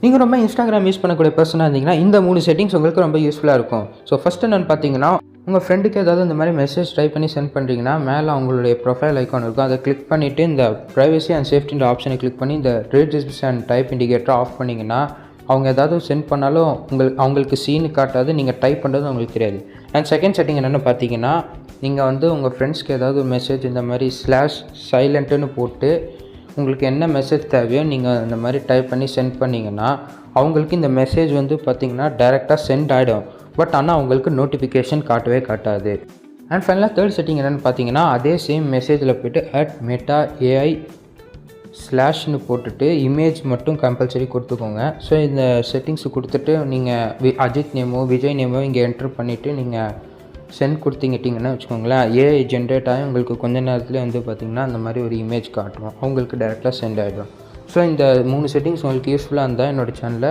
நீங்கள் ரொம்ப Instagram use பண்ணக்கூடிய பர்சனாக இருந்தீங்கன்னா இந்த 3 செட்டிங்ஸ் உங்களுக்கு ரொம்ப யூஸ்ஃபுல்லாக இருக்கும். ஸோ ஃபஸ்ட்டு என்னென்னு பார்த்தீங்கன்னா, உங்கள் ஃப்ரெண்டுக்கு ஏதாவது இந்த மாதிரி மெசேஜ் டைப் பண்ணி சென்ட் பண்ணுறீங்கன்னா மேலே அவங்களுடைய ப்ரொஃபைல் ஐக்கான் இருக்கும். அதை கிளிக் பண்ணிவிட்டு இந்த ப்ரைவசி அண்ட் சேஃப்டின்ற ஆப்ஷனை கிளிக் பண்ணி இந்த ரீட் ரிஸ்ட்ரிக்ஷன் அண்ட் டைப் இண்டிகேட்டரை ஆஃப் பண்ணிங்கன்னா அவங்க ஏதாவது சென்ட் பண்ணாலும் அவங்களுக்கு சீனு காட்டாது, நீங்கள் டைப் பண்ணுறது அவங்களுக்கு தெரியாது. அண்ட் செகண்ட் செட்டிங் என்னென்னு பார்த்தீங்கன்னா, நீங்கள் வந்து உங்கள் ஃப்ரெண்ட்ஸ்க்கு ஏதாவது ஒரு மெசேஜ் இந்த மாதிரி /சைலண்ட்டுன்னு போட்டு உங்களுக்கு என்ன மெசேஜ் தேவையோ நீங்கள் இந்த மாதிரி டைப் பண்ணி சென்ட் பண்ணிங்கன்னா அவங்களுக்கு இந்த மெசேஜ் வந்து பார்த்திங்கன்னா டைரெக்டாக சென்ட் ஆகிடும். பட் ஆனால் அவங்களுக்கு நோட்டிஃபிகேஷன் காட்டவே காட்டாது. அண்ட் ஃபைனலாக தேர்ட் செட்டிங் என்னென்னு பார்த்தீங்கன்னா, அதே சேம் மெசேஜில் போய்ட்டு @meta.ai/ போட்டுட்டு இமேஜ் மட்டும் கம்பல்சரி கொடுத்துக்கோங்க. ஸோ இந்த செட்டிங்ஸ் கொடுத்துட்டு நீங்கள் அஜித் நேமோ விஜய் நேமோ இங்கே என்ட்ரு பண்ணிவிட்டு நீங்கள் சென்ட் கொடுத்தீங்கிட்டிங்கன்னா வச்சுக்கோங்களேன், ஏஐ ஜென்ரேட் ஆகி உங்களுக்கு கொஞ்ச நேரத்துலேயே வந்து பார்த்திங்கன்னா அந்த மாதிரி ஒரு இமேஜ் காட்டுவோம், அவங்களுக்கு டேரெக்டாக சென்ட் ஆகிடும். ஸோ இந்த 3 செட்டிங்ஸ் உங்களுக்கு யூஸ்ஃபுல்லாக இருந்தால் என்னோடய சேனலை